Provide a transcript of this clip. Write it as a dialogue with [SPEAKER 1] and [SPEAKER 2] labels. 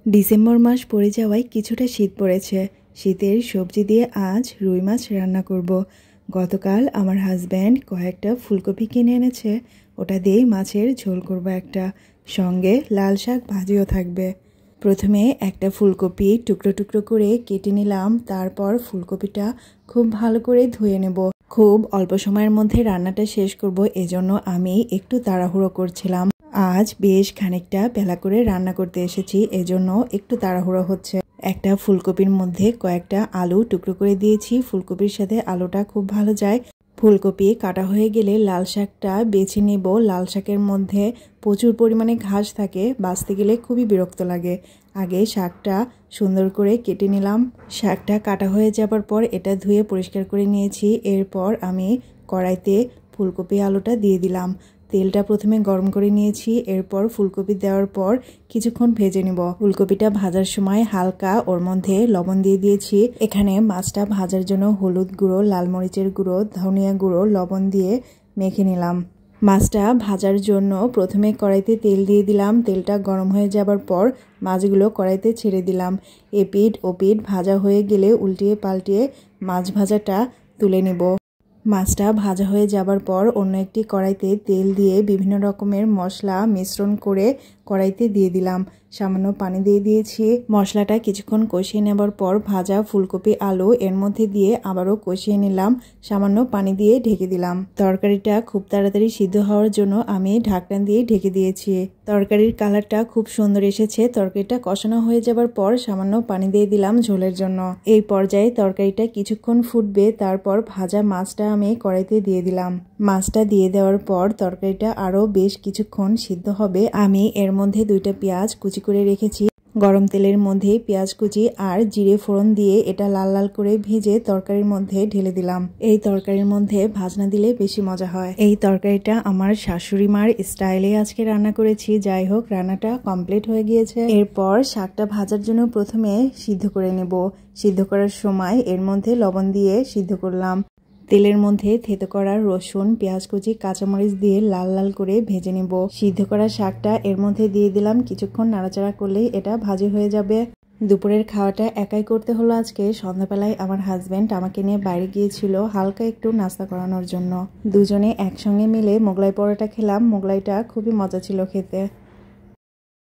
[SPEAKER 1] December মাস পড়ে যাওয়ায় কিছুটা শীত পড়েছে। শীতের সবজি দিয়ে আজ রুই মাছ রান্না করব। গতকাল আমার হাজব্যান্ড কয়েকটা ফুলকপি কিনে এনেছে, ওটা দিয়েই মাছের ঝোল করব একটা, সঙ্গে লাল শাক ভাজিও থাকবে। প্রথমে একটা ফুলকপি টুকরো টুকরো করে কেটে নিলাম, তারপর ফুলকপিটা খুব ভালো করে ধুয়ে নেব। খুব অল্প সময়ের মধ্যে রান্নাটা শেষ করব, এজন্য আমি একটু তাড়াহুড়ো করছিলাম। আজ বেশ খানিকটা বেলা করে রান্না করতে এসেছি, এজন্য একটু তাড়াহুড়ো হচ্ছে। একটা ফুলকপির মধ্যে কয়েকটা আলু টুকরো করে দিয়েছি, ফুলকপির সাথে আলুটা খুব ভালো যায়। ফুলকপি কাটা হয়ে গেলে লাল শাকটা বেছে নেব। লাল শাকের মধ্যে প্রচুর পরিমাণে ঘাস থাকে, বাছতে গেলে খুবই বিরক্ত লাগে। আগে শাকটা সুন্দর করে কেটে নিলাম। শাকটা কাটা হয়ে যাবার পর এটা ধুয়ে পরিষ্কার করে নিয়েছি। এরপর আমি কড়াইতে ফুলকপি আলুটা দিয়ে দিলাম। তেলটা প্রথমে গরম করে নিয়েছি, এরপর ফুলকপি দেওয়ার পর কিছুক্ষণ ভেজে নেব। ফুলকপিটা ভাজার সময় হালকা ওর মধ্যে লবণ দিয়ে দিয়েছি। এখানে মাছটা ভাজার জন্য হলুদ গুঁড়ো, লাল মরিচের গুঁড়ো, ধনিয়া গুঁড়ো, লবণ দিয়ে মেখে নিলাম। মাছটা ভাজার জন্য প্রথমে কড়াইতে তেল দিয়ে দিলাম। তেলটা গরম হয়ে যাবার পর মাছগুলো কড়াইতে ছেড়ে দিলাম। এপিঠ ওপিঠ ভাজা হয়ে গেলে উল্টিয়ে পাল্টিয়ে মাছ ভাজাটা তুলে নেব। মাছটা ভাজা হয়ে যাবার পর অন্য একটি কড়াইতে তেল দিয়ে বিভিন্ন রকমের মশলা মিশ্রণ করে কড়াইতে দিয়ে দিলাম। সামান্য পানি দিয়ে দিয়েছি। মশলাটা কিছুক্ষণ কষিয়ে নেবার পর ভাজা ফুলকপি আলু এর মধ্যে দিয়ে আবারও কষিয়ে নিলাম। সামান্য পানি দিয়ে ঢেকে দিলাম। তরকারিটা খুব তাড়াতাড়ি সিদ্ধ হওয়ার জন্য আমি ঢাকনা দিয়ে ঢেকে দিয়েছি। তরকারির কালারটা খুব সুন্দর এসেছে। তরকারিটা কষানো হয়ে যাবার পর সামান্য পানি দিয়ে দিলাম ঝোলের জন্য। এই পর্যায়ে তরকারিটা কিছুক্ষণ ফুটবে, তারপর ভাজা মাছটা আমি কড়াইতে দিয়ে দিলাম। মাছটা দিয়ে দেওয়ার পর তরকারিটা আরও বেশ কিছুক্ষণ সিদ্ধ হবে। আমি এর মধ্যে 2টা পেঁয়াজ কুচি করে রেখেছি। গরম তেলের মধ্যে পেঁয়াজ কুচি আর জিরে ফোড়ন দিয়ে এটা লাল লাল করে ভেজে তরকারির মধ্যে ঢেলে দিলাম। এই তরকারির মধ্যে ভাজনা দিলে বেশি মজা হয়। এই তরকারিটা আমার শাশুড়ি মার স্টাইলে আজকে রান্না করেছি। যাই হোক, রান্নাটা কমপ্লিট হয়ে গিয়েছে। এরপর শাকটা ভাজার জন্য প্রথমে সিদ্ধ করে নেব। সিদ্ধ করার সময় এর মধ্যে লবণ দিয়ে সিদ্ধ করলাম। তেলের মধ্যে থেতো করা রসুন, পেঁয়াজ কুচি, কাঁচামরিচ দিয়ে লাল লাল করে ভেজে নেব। সিদ্ধ করা শাকটা এর মধ্যে দিয়ে দিলাম। কিছুক্ষণ নাড়াচাড়া করলেই এটা ভাজি হয়ে যাবে। দুপুরের খাওয়াটা একাই করতে হলো আজকে। সন্ধ্যাবেলায় আমার হাজব্যান্ড আমাকে নিয়ে বাইরে গিয়েছিল হালকা একটু নাস্তা করানোর জন্য। দুজনে একসঙ্গে মিলে মোগলাই পরোটা খেলাম। মোগলাইটা খুবই মজা ছিল খেতে।